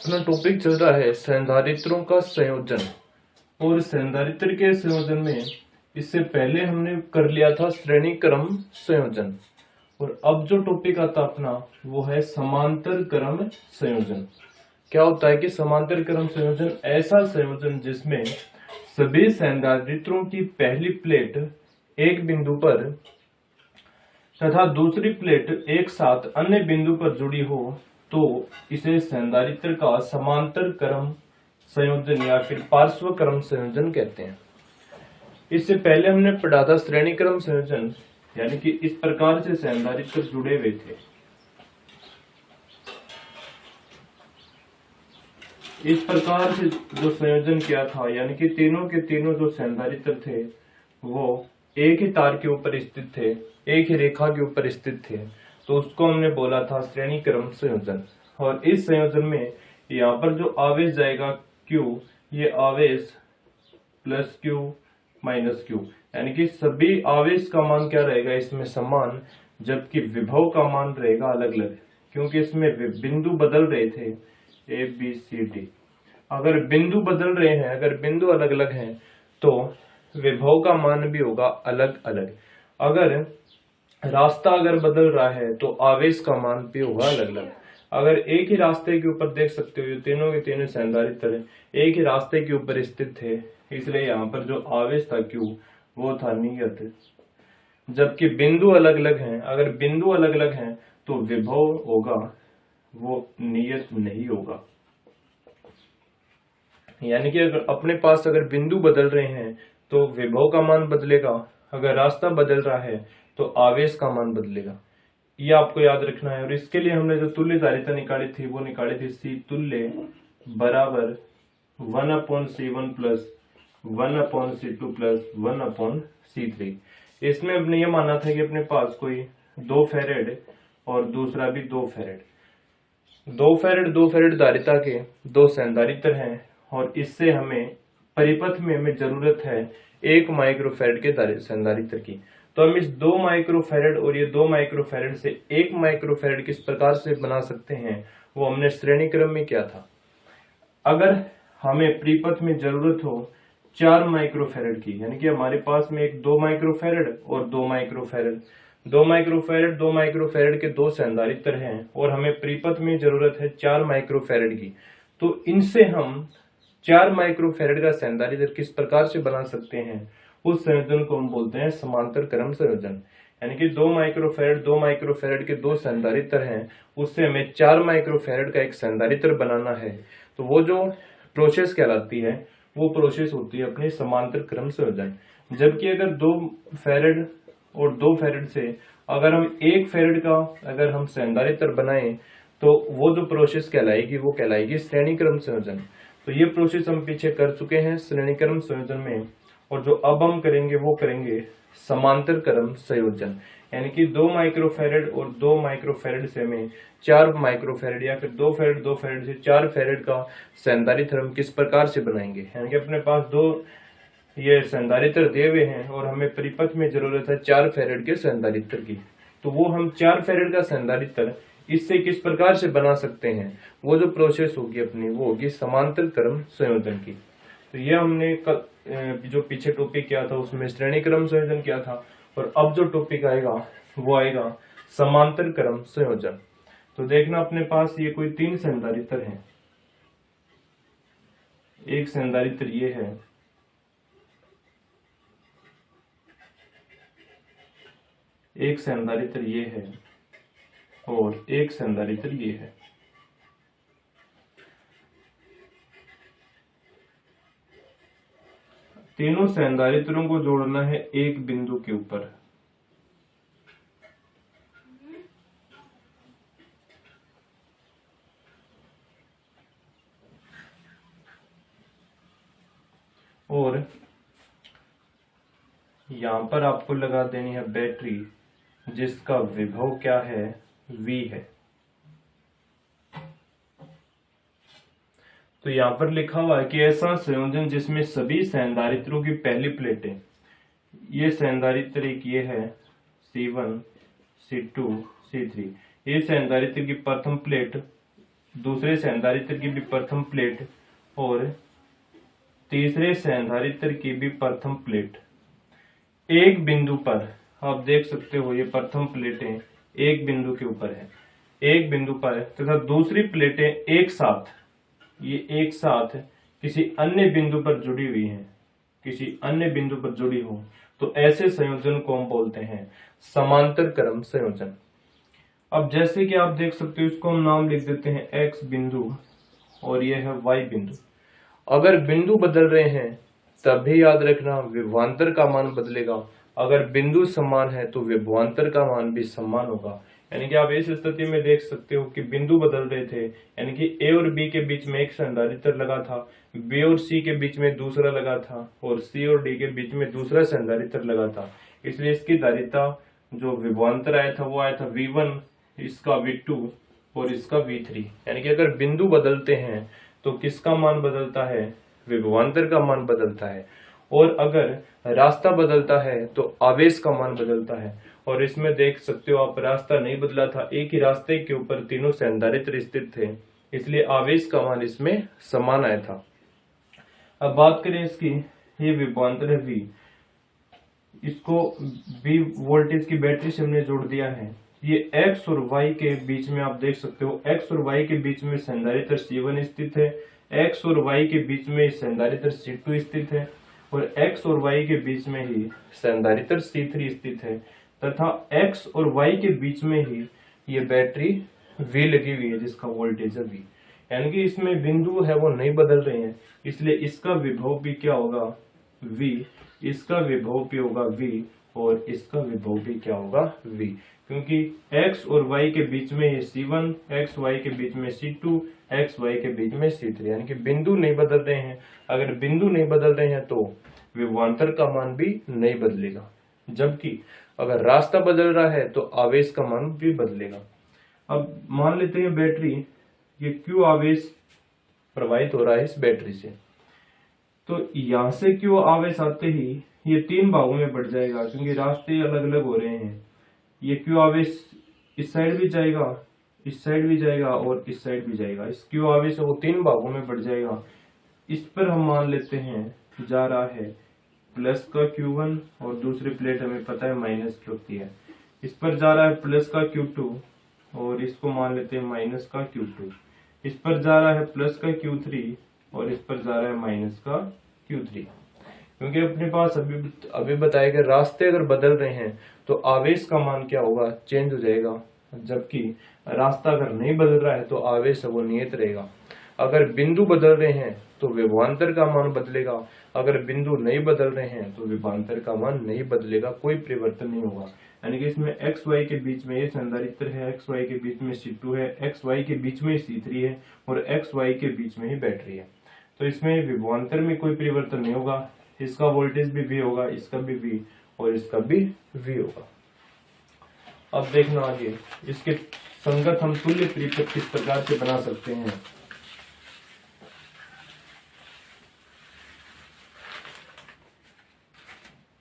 अपना टॉपिक चल रहा है संधारित्रों का संयोजन। और संधारित्र के संयोजन में इससे पहले हमने कर लिया था श्रेणी क्रम संयोजन। और अब जो टॉपिक आता अपना वो है समांतर क्रम संयोजन। क्या होता है कि समांतर क्रम संयोजन ऐसा संयोजन जिसमें सभी संधारित्रों की पहली प्लेट एक बिंदु पर तथा दूसरी प्लेट एक साथ अन्य बिंदु पर जुड़ी हो तो इसे संधारित्र का समांतर क्रम संयोजन या फिर पार्श्व क्रम संयोजन कहते हैं। इससे पहले हमने पढ़ा था श्रेणी क्रम संयोजन, यानी कि इस प्रकार से संधारित्र जुड़े हुए थे। इस प्रकार से जो संयोजन किया था, यानी कि तीनों के तीनों जो संधारित्र थे वो एक ही तार के ऊपर स्थित थे, एक ही रेखा के ऊपर स्थित थे, तो उसको हमने बोला था श्रेणी क्रम संयोजन। और इस संयोजन में यहाँ पर जो आवेश जाएगा Q, ये आवेश प्लस Q माइनस Q, यानी कि सभी आवेश का मान क्या रहेगा इसमें समान, जबकि विभव का मान रहेगा अलग अलग, क्योंकि इसमें बिंदु बदल रहे थे A B C D। अगर बिंदु बदल रहे हैं, अगर बिंदु अलग अलग हैं तो विभव का मान भी होगा अलग अलग। अगर रास्ता अगर बदल रहा है तो आवेश का मान भी होगा अलग अलग। अगर एक ही रास्ते के ऊपर देख सकते हो, तीनों के तीनों संधारित्र एक ही रास्ते के ऊपर स्थित थे, इसलिए यहाँ पर जो आवेश था Q वो था नियत। जबकि बिंदु अलग अलग हैं, अगर बिंदु अलग अलग हैं तो विभव होगा वो नियत नहीं होगा। यानी कि अगर अपने पास अगर बिंदु बदल रहे हैं तो विभव का मान बदलेगा, अगर रास्ता बदल रहा है तो आवेश का मान बदलेगा। ये आपको याद रखना है। और इसके लिए हमने जो तुल्य धारिता निकाली थी वो निकाली थी C तुल्य बराबर 1/C1 plus 1/C2 plus 1/C3। इसमें अपने ये माना था कि अपने पास कोई 2 फैरेड और दूसरा भी 2 फैरेड 2 फैरेड धारिता के 2 संधारित्र हैं, और इससे हमें परिपथ में हमें जरूरत है 1 माइक्रोफैरड के संधारित्र की। तो हम इस 2 माइक्रोफैरड और ये 2 माइक्रोफैरड से 1 माइक्रोफैरड किस प्रकार से बना सकते हैं वो हमने श्रेणी क्रम में किया था। अगर हमें परिपथ में जरूरत हो 4 माइक्रोफैरड की, यानी कि हमारे पास में एक 2 माइक्रोफैरड और 2 माइक्रोफैरड 2 माइक्रोफैरड के 2 संधारित्र हैं, और हमें परिपथ में जरूरत है 4 माइक्रोफैरड की, तो इनसे हम 4 माइक्रोफैरड का संधारित्र किस प्रकार से बना सकते हैं, उस संयोजन को हम बोलते हैं समांतर क्रम संयोजन। यानी कि 2 माइक्रोफैरड के 2 संधारित्र हैं, उससे हमें 4 माइक्रोफैरड का एक संधारित्र बनाना है, तो वो जो प्रोसेस कहलाती है वो प्रोसेस होती है अपनी समांतर क्रम संयोजन। जबकि अगर 2 फैरड और 2 फैरड से अगर हम 1 फैरड का अगर हम संधारित्र बनाएं तो वो जो प्रोसेस कहलाएगी वो कहलाएगी श्रेणी क्रम संयोजन। तो ये प्रोसेस हम पीछे कर चुके हैं श्रेणी क्रम संयोजन में, और जो अब हम करेंगे वो करेंगे समांतर क्रम संयोजन। यानी कि 2 माइक्रोफैरड और 2 माइक्रोफैरड से हमें 4 माइक्रोफैरड या फिर 2 फैरड से 4 फैरड का संधारित्र हम किस प्रकार से बनाएंगे। यानी कि अपने पास 2 ये संधारित्र दिए हुए हैं और हमें परिपथ में जरूरत है 4 फैरड के संधारित्र की, तो वो हम 4 फैरड का संधारित्र इससे किस प्रकार से बना सकते हैं, वो जो प्रोसेस होगी अपनी वो होगी समांतर क्रम संयोजन की। तो ये हमने जो पीछे टॉपिक किया था उसमें श्रेणी क्रम संयोजन किया था, और अब जो टॉपिक आएगा वो आएगा समांतर क्रम संयोजन। तो देखना अपने पास ये कोई 3 संधारित्र हैं। एक संधारित्र ये है, एक संधारित्र ये है, और एक संधारित्र ये है। तीनों संधारित्रों को जोड़ना है एक बिंदु के ऊपर। और यहां पर आपको लगा देनी है बैटरी, जिसका विभव क्या है, V है। तो यहाँ पर लिखा हुआ है कि ऐसा संयोजन जिसमें सभी संधारित्रों की पहली प्लेटें, ये संधारित्र एक ये है C1 C2 C3, ये संधारित्र की प्रथम प्लेट दूसरे संधारित्र की भी प्रथम प्लेट और तीसरे संधारित्र की भी प्रथम प्लेट एक बिंदु पर, आप देख सकते हो ये प्रथम प्लेटें एक बिंदु के ऊपर है, एक बिंदु पर तथा दूसरी प्लेटें एक साथ, ये एक साथ किसी अन्य बिंदु पर जुड़ी हुई हैं, किसी अन्य बिंदु पर जुड़ी हो तो ऐसे संयोजन को हम बोलते हैं समांतर क्रम संयोजन। अब जैसे कि आप देख सकते हो इसको हम नाम लिख देते हैं x बिंदु और यह है y बिंदु। अगर बिंदु बदल रहे हैं तभी याद रखना विभवांतर का मान बदलेगा, अगर बिंदु समान है तो विभवांतर का मान भी समान होगा। यानी कि आप इस स्थिति में देख सकते हो कि बिंदु बदल रहे थे, यानी कि ए और बी के बीच में एक संधारित्र लगा था, बी और सी के बीच में दूसरा लगा था और सी और डी के बीच में दूसरा संधारित्र लगा था। इसलिए इसकी धारिता जो विभवांतर आया था वो आया था V1, इसका V2 और इसका V3। यानी कि अगर बिंदु बदलते हैं तो किसका मान बदलता है, विभवांतर का मान बदलता है, और अगर रास्ता बदलता है तो आवेश का मान बदलता है। और इसमें देख सकते हो आप रास्ता नहीं बदला था, एक ही रास्ते के ऊपर तीनों संधारित्र स्थित थे, इसलिए आवेश का मान इसमें समान आया था। अब बात करें इसकी, ये विभवांतर है V, इसको V वोल्टेज की बैटरी से हमने जोड़ दिया है। ये X और Y के बीच में आप देख सकते हो X और Y के बीच में संधारित्र C1 स्थित है, X और Y के बीच में संधारित्र C2 स्थित है और X और Y के बीच में ही संधारित्र C3 स्थित है तथा X और Y के बीच में ही ये बैटरी V लगी हुई है जिसका वोल्टेज है V। यानी कि इसमें बिंदु है वो नहीं बदल रहे हैं, इसलिए इसका विभव भी क्या होगा V, इसका विभव भी होगा V और इसका विभव भी क्या होगा V, क्योंकि X और Y के बीच में ये C1, X Y के बीच में C2, X Y के बीच में C3। यानी कि बिंदु नहीं बदल रहे हैं, अगर बिंदु नहीं बदल रहे हैं तो विभवांतर का मान भी नहीं बदलेगा, जबकि अगर रास्ता बदल रहा है तो आवेश का मान भी बदलेगा। अब मान लेते हैं बैटरी, ये Q आवेश प्रवाहित हो रहा है इस बैटरी से, तो यहां से Q आवेश आते ही ये तीन भागों में बढ़ जाएगा क्योंकि रास्ते अलग अलग हो रहे हैं। ये Q आवेश इस साइड भी जाएगा, इस साइड भी जाएगा और इस साइड भी जाएगा। इस Q आवेश वो तीन भागों में बढ़ जाएगा। इस पर हम मान लेते हैं जा रहा है प्लस का Q1 और दूसरी प्लेट हमें पता है माइनस की होती है। इस पर जा रहा है प्लस का Q2 और इसको मान लेते हैं माइनस का Q2। इस पर जा रहा है प्लस का Q3 और इस पर जा रहा है माइनस का Q3। क्योंकि अपने पास अभी बताया गया रास्ते अगर बदल रहे हैं तो आवेश का मान क्या होगा, चेंज हो जाएगा, जबकि रास्ता अगर नहीं बदल रहा है तो आवेश वो नियत रहेगा। अगर बिंदु बदल रहे हैं तो विभवांतर का मान बदलेगा, अगर बिंदु नहीं बदल रहे हैं तो विभवांतर का मान नहीं बदलेगा, कोई परिवर्तन नहीं होगा। यानी कि इसमें एक्स वाई के बीच में ये संधारित्र है, एक्स वाई के बीच में C2 है, एक्स वाई के बीच में C3 है और एक्स वाई के बीच में ही बैटरी है। तो इसमें विभवांतर में कोई परिवर्तन नहीं होगा, इसका वोल्टेज भी V होगा, इसका भी V और इसका भी V होगा। अब देखना आगे, इसके संगत हम तुल्य परिपथ किस प्रकार से बना सकते हैं।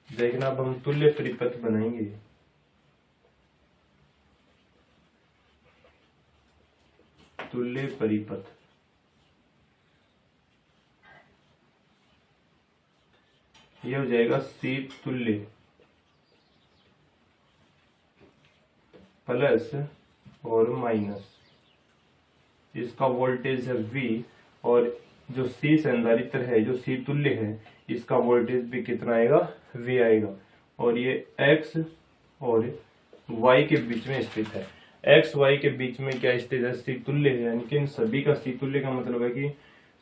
देखना, अब हम तुल्य परिपथ बनाएंगे। तुल्य परिपथ यह हो जाएगा C तुल्य प्लस और माइनस, इसका वोल्टेज है V और जो C संधारित्र है, जो C तुल्य है, इसका वोल्टेज भी कितना आएगा, V आएगा। और ये X और Y के बीच में स्थित है। X Y के बीच में क्या स्थित है, C तुल्य है। यानी कि इन सभी का C तुल्य का मतलब है कि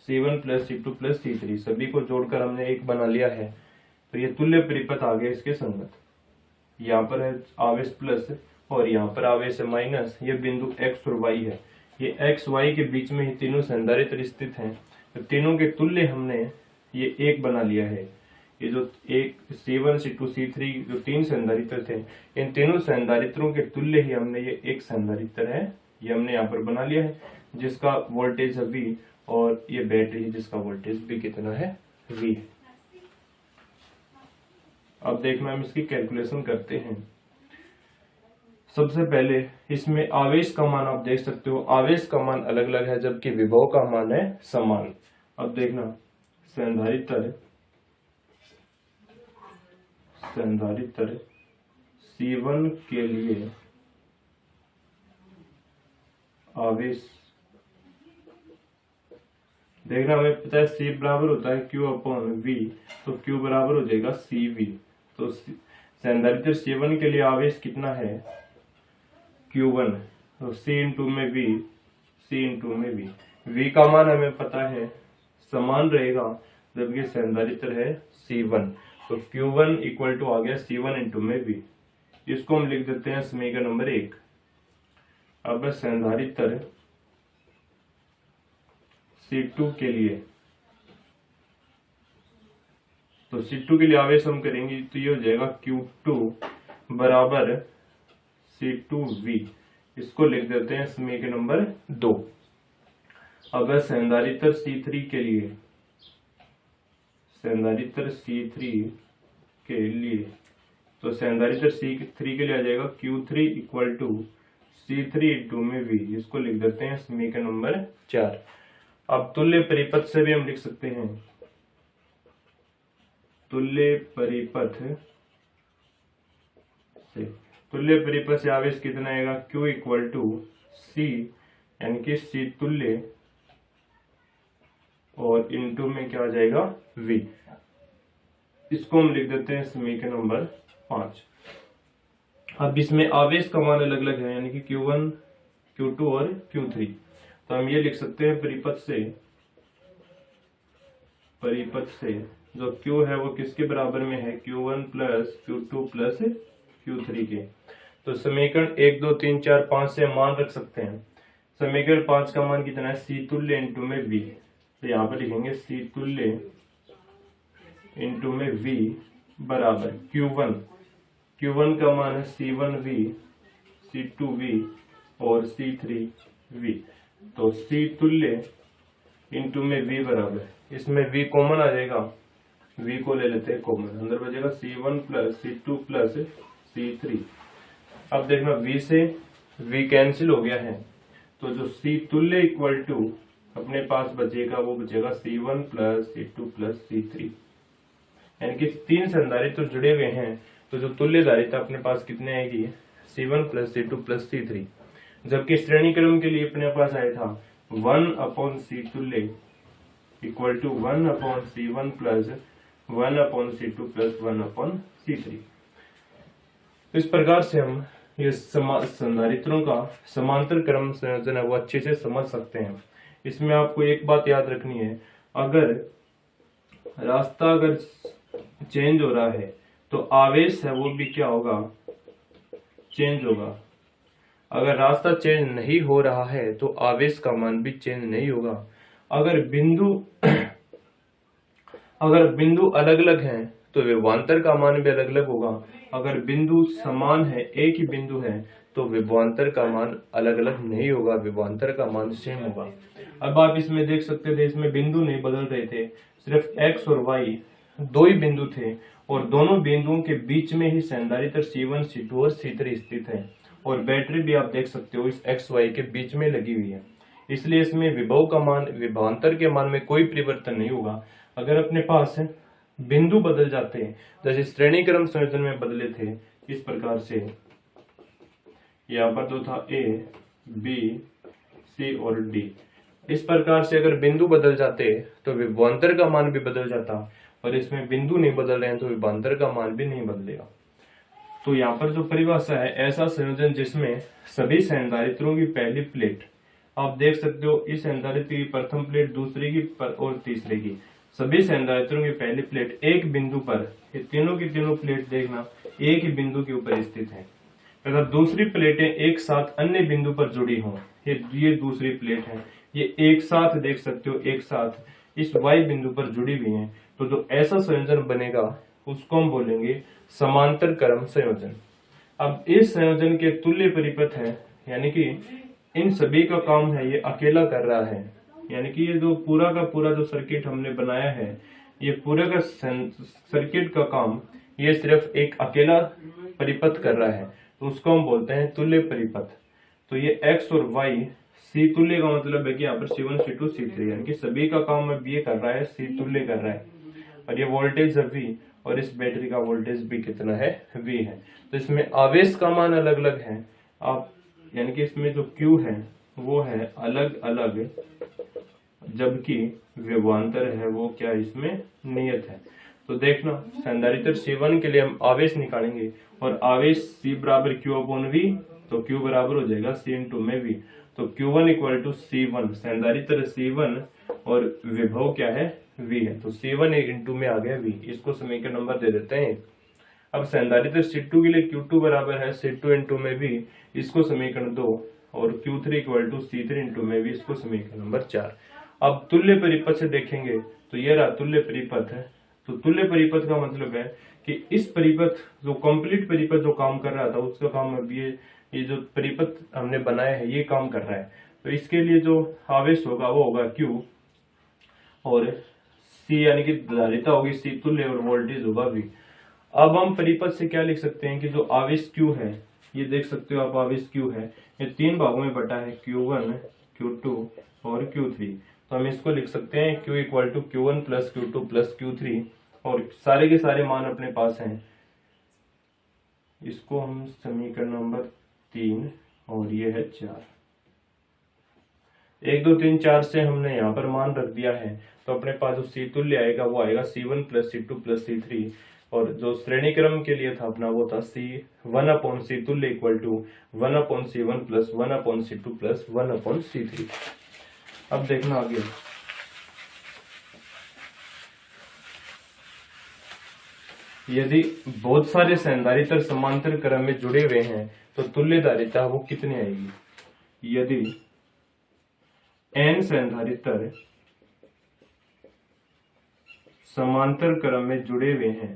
C1 plus C2 plus C3 सभी को जोड़कर हमने एक बना लिया है। तो ये तुल्य परिपथ आ गया इसके संगत। यहाँ पर है आवेश प्लस और यहाँ पर आवेश है माइनस। ये बिंदु X और Y है, ये X Y के बीच में ही तीनों संधारित्र स्थित हैं। तो तीनों के तुल्य हमने ये एक बना लिया है। ये जो एक C1 C2 C3 जो तीन संधारित्र थे, इन तीनों संधारित्रों के तुल्य ही हमने ये एक संधारित्र है, ये हमने यहाँ पर बना लिया है, जिसका वोल्टेज है V और ये बैटरी है जिसका वोल्टेज भी कितना है, V। अब देखना हम इसकी कैलकुलेशन करते हैं। सबसे पहले इसमें आवेश का मान आप देख सकते हो, आवेश का मान अलग अलग है जबकि विभव का मान है समान। अब देखना, संधारित्र C1 के लिए आवेश, देखना हमें पता है C बराबर होता है Q अपॉन V, तो Q बराबर हो जाएगा CV। तो संधारित्र C1 के लिए आवेश कितना है Q1, तो C इंटू में V, V का मान हमें पता है समान रहेगा जबकि संधारित्र है C1, तो Q1 इक्वल टू आ गया C1 इंटू में V। इसको हम लिख देते हैं समीकरण नंबर 1। अब संधारित्र C2 के लिए, तो C2 के लिए आवेश हम करेंगे तो ये हो जाएगा Q2 बराबर C2V। इसको लिख देते हैं समीकरण नंबर 2। अब संधारित्र C3 के लिए, तो संधारित्र C3 के लिए आ जाएगा Q3 equal to C3 into में V। इसको लिख देते हैं समीकरण नंबर 4। अब तुल्य परिपथ से भी हम लिख सकते हैं, तुल्य परिपथ से आवेश कितना आएगा Q इक्वल टू C, यानी कि C तुल्य और इनटू में क्या आ जाएगा V। इसको हम लिख देते हैं समीकरण नंबर 5। अब इसमें आवेश का मान अलग अलग है, यानी कि Q1, Q2 और Q3। तो हम ये लिख सकते हैं परिपथ से जो Q है वो किसके बराबर में है, Q1 plus Q2 plus Q3 के। तो समीकरण 1, 2, 3, 4, 5 से मान रख सकते हैं। समीकरण 5 का मान कितना है, C तुल्य इंटू में V। तो यहाँ पर लिखेंगे C तुल्य इंटू में V बराबर Q1 का मान है C1V, C2V और C3V। तो C तुल्य इंटू में V बराबर, इसमें V कॉमन आ जाएगा, V को ले लेते हैं कॉमन, अंदर बचेगा C1 plus C2 plus C3। अब देखना V से V कैंसिल हो गया है, तो जो C तुल्य इक्वल टू अपने पास बचेगा वो बचेगा C1 plus C2 plus C3, यानी कि 3 संधारित्र तो जुड़े हुए हैं। तो जो तुल्य धारिता अपने पास कितने आएगी, C1 plus C2 plus C3। जबकि श्रेणी क्रम के लिए अपने पास आया था 1 अपॉन C तुल्य equal to 1 upon C1 plus 1 upon C2 plus 1 upon C3। इस प्रकार से हम ये संधारित्रों का समांतर क्रम संयोजन है वो अच्छे से समझ सकते हैं। इसमें आपको एक बात याद रखनी है, अगर रास्ता चेंज हो रहा है तो आवेश है वो भी क्या होगा, चेंज होगा। अगर रास्ता चेंज नहीं हो रहा है तो आवेश का मान भी चेंज नहीं होगा। अगर बिंदु अलग अलग हैं तो विभवांतर का मान भी अलग अलग होगा। अगर बिंदु समान है, एक ही बिंदु है, तो विभवांतर का मान अलग अलग नहीं होगा, विभवांतर का मान सेम होगा। अब आप इसमें देख सकते थे, इसमें बिंदु नहीं बदल रहे थे, सिर्फ x और y 2 ही बिंदु थे और दोनों बिंदुओं के बीच में ही संधारित्र C1, C2 और C3 स्थित है और बैटरी भी आप देख सकते हो इस x y के बीच में लगी हुई है। इसलिए इसमें विभव का मान, विभवांतर के मान में कोई परिवर्तन नहीं होगा। अगर अपने पास बिंदु बदल जाते हैं, जैसे श्रेणी क्रम संयोजन में बदले थे इस प्रकार से, यहाँ पर तो था A, B, C और D, इस प्रकार से अगर बिंदु बदल जाते तो विभवांतर का मान भी बदल जाता, और इसमें बिंदु नहीं बदल रहे हैं तो विभवांतर का मान भी नहीं बदलेगा। तो यहाँ पर जो परिभाषा है, ऐसा संयोजन जिसमें सभी संधारित्रों की पहली प्लेट, आप देख सकते हो इस संधारित्र की प्रथम प्लेट, दूसरी की और तीसरे की, सभी संधारित्रों की पहली प्लेट एक बिंदु पर, ये तीनों की तीनों प्लेट देखना एक ही बिंदु के ऊपर स्थित है। अगर दूसरी प्लेटें एक साथ अन्य बिंदु पर जुड़ी हों, ये दूसरी प्लेट है, ये एक साथ देख सकते हो, एक साथ इस y बिंदु पर जुड़ी हुई हैं, तो जो ऐसा संयोजन बनेगा उसको हम बोलेंगे समांतर क्रम संयोजन। अब इस संयोजन के तुल्य परिपथ है, यानी कि इन सभी का काम है ये अकेला कर रहा है, यानी कि ये जो पूरा का पूरा जो सर्किट हमने बनाया है, ये पूरा का सर्किट का काम ये सिर्फ एक अकेला परिपथ कर रहा है। तो उसको हम बोलते हैं तुल्य परिपथ। तो ये x और y सी तुल्य का मतलब है कि यहाँ पर C1 C2 C3 यानी कि सभी का काम अब ये कर रहा है, सी तुल्य कर रहा है। और ये वोल्टेज है V और इस बैटरी का वोल्टेज भी कितना है, V है। तो इसमें आवेश का मान अलग अलग है, आप यानी कि इसमें जो Q है वो है अलग अलग, जबकि विभवांतर है वो क्या इसमें नियत है। तो देखना संधारित्र C1 के लिए हम आवेश निकालेंगे और आवेश C बराबर Q/V, तो Q बराबर हो जाएगा C इंटू में V। तो Q1 इक्वल टू C1, संधारित्र C1 और विभव क्या है, V है। तो C1 इंटू में आ गया V, इसको समीकरण नंबर दे देते हैं। अब संधारित्र C2 के लिए Q2 बराबर है C2 इंटू में V, इसको समीकरण 2, और Q3 equal to C3 into में V, इसको समीकरण नंबर 4। अब तुल्य परिपथ से देखेंगे तो ये रहा तुल्य परिपथ है। तो तुल्य परिपथ का मतलब है कि इस परिपथ जो कंप्लीट परिपथ जो काम कर रहा था उसका काम अब ये जो परिपथ हमने बनाया है ये काम कर रहा है। तो इसके लिए जो आवेश होगा वो होगा Q, और C यानी कि धारिता होगी C तुल्य, और वोल्टेज होगा V। अब हम परिपथ से क्या लिख सकते हैं कि जो आवेश Q है, ये देख सकते हो आप आवेश Q है, ये 3 भागों में बटा है, Q1 Q2 और Q3। तो हम इसको लिख सकते हैं Q equal to Q1 plus Q2 plus Q3, और सारे के सारे मान अपने पास हैं। इसको हम समीकरण नंबर 3 और ये है 4, 1 2 3 4 से हमने यहाँ पर मान रख दिया है। तो अपने पास जो C तुल्य आएगा वो आएगा C1 plus C2 plus C3, और जो श्रेणी क्रम के लिए था अपना वो था C1/C तुल्य equal to 1/C1 plus 1/C2 plus 1/C3। अब देखना आगे, यदि बहुत सारे संधारित्र समांतर क्रम में जुड़े हुए हैं तो तुल्य धारिता वो कितनी आएगी। यदि n संधारित्र समांतर क्रम में जुड़े हुए हैं,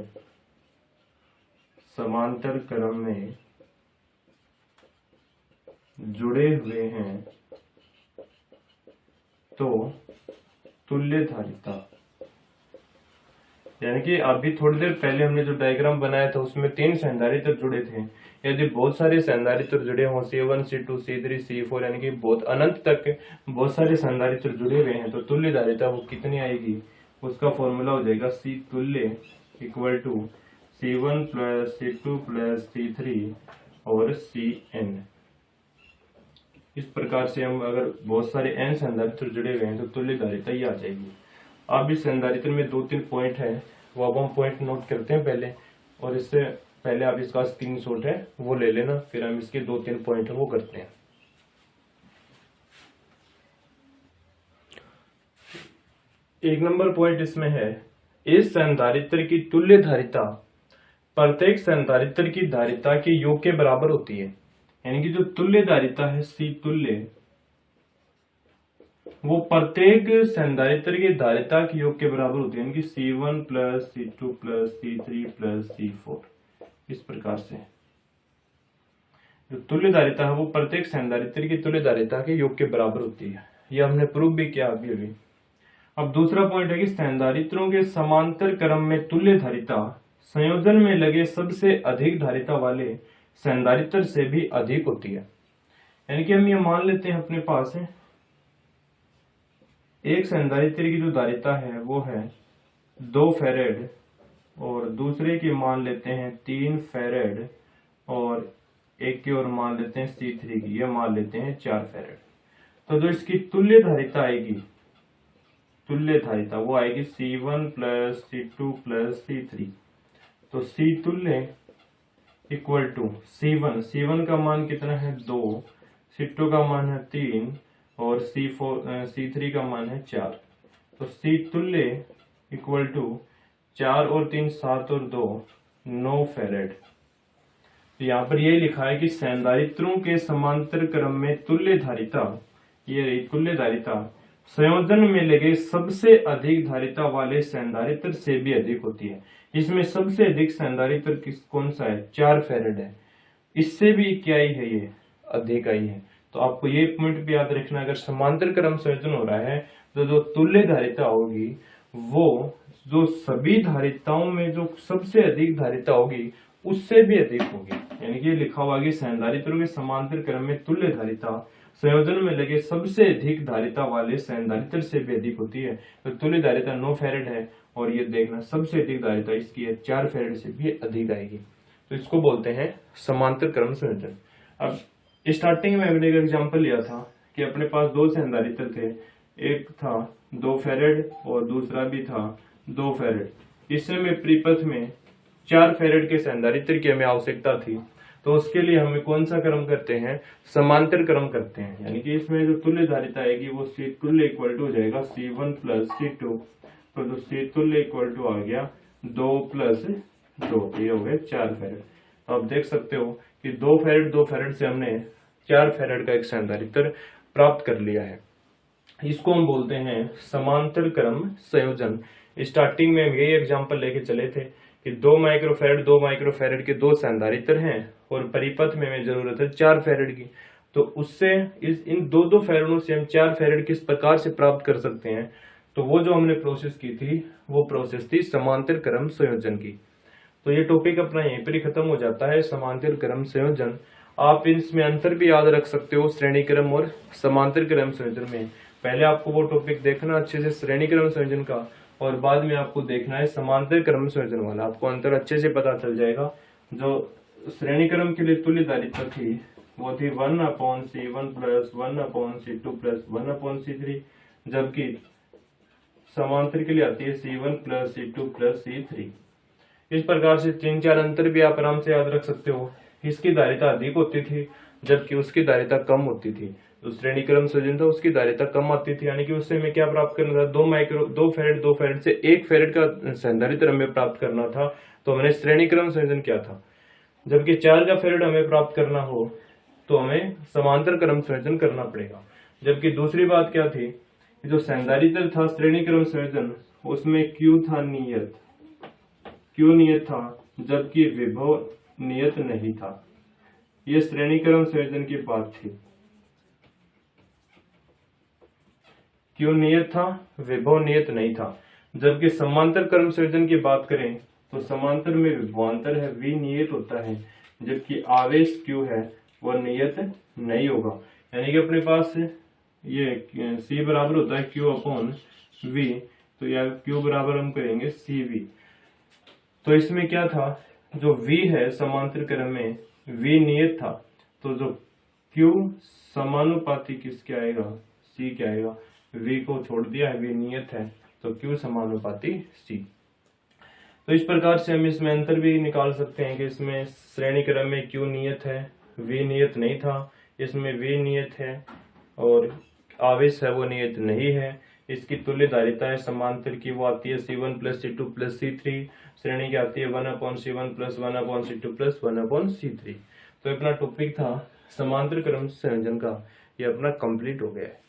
समांतर क्रम में जुड़े हुए हैं, तो तुल्य धारिता, यानी कि अभी थोड़ी देर पहले हमने जो डायग्राम बनाया था उसमें 3 संधारित्र जुड़े थे। यदि बहुत सारे संधारित्र जुड़े हों, C1 C2 C3 C4, यानी कि बहुत अनंत तक बहुत सारे संधारित्र जुड़े हुए हैं, तो तुल्य धारिता वो कितनी आएगी, उसका फॉर्मूला हो जाएगा C तुल्य equal to C1 plus C2 plus C3 और Cn। इस प्रकार से हम अगर बहुत सारे n संधारित्र जुड़े हुए हैं तो तुल्य धारिता ये आ जाएगी। अब इस संधारित्र में 2-3 पॉइंट है, वो अब हम पॉइंट नोट करते हैं पहले, और इससे पहले आप इसका स्क्रीनशॉट है वो ले लेना, फिर हम इसके 2-3 पॉइंट है वो करते हैं। एक नंबर पॉइंट इसमें है, इस संधारित्र की तुल्य धारिता प्रत्येक संधारित्र की धारिता के योग के बराबर होती है। यानी कि जो तुल्य धारिता है C तुल्य, वो प्रत्येक संधारित्र की धारिता के योग के बराबर होती है, यानी कि C1 plus C2 plus C3 plus C4। इस प्रकार से जो तुल्य धारिता है वो प्रत्येक संधारित्र की तुल्य धारिता के योग के बराबर होती है। यह हमने प्रूव भी किया अभी। अब दूसरा पॉइंट है कि संधारित्रों के समांतर क्रम में तुल्य धारिता संयोजन में लगे सबसे अधिक धारिता वाले संधारित्र से भी अधिक होती है। यानी कि हम ये मान लेते हैं अपने पास है एक संधारित्र की जो धारिता है वो है 2 फैरेड, और दूसरे की मान लेते हैं 3 फैरेड, और एक की और मान लेते हैं C3 की, ये मान लेते हैं 4 फैरेड। तो जो इसकी तुल्य धारिता आएगी, तुल्य धारिता वो आएगी C1 plus C2 plus C3। तो C तुल्य इक्वल टू C1 का मान कितना है 2, C2 का मान है 3 और C3 का मान है 4। तो C तुल्य इक्वल टू 4 और 3 7 और 2 9 फैरेड। तो यहाँ पर यही लिखा है कि संधारित्रों के समांतर क्रम में तुल्य धारिता, ये रही तुल्य धारिता, संयोजन में लगे सबसे अधिक धारिता वाले संधारित्र से भी अधिक होती है। इसमें सबसे अधिक संधारित्र कौन सा है, 4 फैरेड है। इससे भी क्या ही है, ये अधिक आई है। तो आपको ये पॉइंट भी याद रखना, अगर समांतर क्रम संयोजन हो रहा है तो जो तुल्य धारिता होगी वो जो सभी धारिताओं में जो सबसे अधिक धारिता होगी उससे भी अधिक होगी। यानी कि लिखा हुआ कि संधारित्रों के समांतर क्रम में तुल्य धारिता संयोजन में लगे सबसे अधिक धारिता वाले संधारित्र से भी अधिक होती है। तो तुल्य धारिता 9 फैरेड है और ये देखना सबसे अधिक धारिता इसकी है 4 फैरेड से भी अधिक आएगी। तो इसको बोलते हैं समांतर क्रम संयोजन। अब स्टार्टिंग में हमने एक एग्जांपल लिया था कि अपने पास 2 संधारित्र थे, एक था 2 फैरेड और दूसरा भी था 2 फैरेड। इससे में परिपथ में 4 फैरेड के संधारित्र की हमें आवश्यकता थी, तो उसके लिए हमें कौन सा क्रम करते हैं, समांतर क्रम करते हैं। यानी कि इसमें जो तुल्य धारिता आएगी वो C तुल्य इक्वल टू हो जाएगा C1 प्लस C2, तो जो C तुल्य इक्वल टू आ गया 2 प्लस 2, ये हो गए 4 फैरेड। तो आप देख सकते हो कि 2 फैरेड से हमने 4 फैरेड का एक संधारित्र प्राप्त कर लिया है। इसको हम बोलते हैं समांतर क्रम संयोजन। स्टार्टिंग में हम यही एग्जांपल लेके चले थे कि 2 माइक्रोफैरेड के 2 संधारित्र हैं और परिपथ में हमें जरूरत है 4 फैरेड की। तो उससे इन 2 फैरेडों से हम 4 फैरेड किस प्रकार से प्राप्त कर सकते हैं, तो वो जो हमने प्रोसेस की थी वो प्रोसेस थी समांतर क्रम संयोजन की। तो ये टॉपिक अपना यहीं पर ही खत्म हो जाता है, समांतर क्रम संयोजन। आप इसमें अंतर भी याद रख सकते हो श्रेणी क्रम और समांतर क्रम संयोजन में। पहले आपको वो टॉपिक देखना अच्छे से श्रेणी क्रम संयोजन का, और बाद में आपको देखना है समांतर क्रम संयोजन वाला। आपको अंतर अच्छे से पता चल जाएगा। जो श्रेणी क्रम के लिए तुल्य धारिता थी वो थी 1/C1 plus 1/C2 plus 1/C3, जबकि समांतर के लिए आती है C1 plus C2 plus C3। इस प्रकार से 3-4 अंतर भी आप आराम से याद रख सकते हो। इसकी धारिता अधिक होती थी जबकि उसकी धारिता कम होती थी। तो श्रेणी क्रम संयोजन था, उसकी धारिता कम आती थी, यानी कि उससे हमें क्या प्राप्त करना था, 2 फैरेड से 1 फैरेड का संधारित्र हमें प्राप्त करना था। तो हमने श्रेणी क्रम संयोजन किया था। जबकि 4 का फैरेड हमें प्राप्त करना हो तो हमें समांतर क्रम संयोजन करना पड़ेगा। जबकि दूसरी बात क्या थी, जो संधारित्र था श्रेणी क्रम संयोजन उसमें Q था नियत, Q नियत था जबकि विभव नियत नहीं था। ये श्रेणी क्रम संयोजन की बात थी। Q नियत था, विभव नियत नहीं था। जबकि समांतर क्रम संयोजन की बात करें तो समांतर में विभवांतर है, V नियत होता है, जबकि आवेश Q है वह नियत नहीं होगा। यानी कि अपने पास ये C बराबर होता है Q अपॉन V, तो या Q बराबर हम करेंगे CV। तो इसमें क्या था, जो V है समांतर क्रम में V नियत था, तो जो Q समानुपाती किसके आएगा, C के आएगा। V को छोड़ दिया है, V नियत है, तो Q समानुपाती C। तो इस प्रकार से हम इसमें अंतर भी निकाल सकते हैं कि इसमें श्रेणी क्रम में Q नियत है, V नियत नहीं था। इसमें V नियत है और आवेश है वो नियत नहीं है। इसकी तुल्य धारिता है समांतर की, वो आती है C1 plus C2 plus C3। श्रेणी की आती है 1/C1 plus 1/C2 plus 1/C3। तो अपना टॉपिक था समांतर क्रम संयोजन का, ये अपना कंप्लीट हो गया है।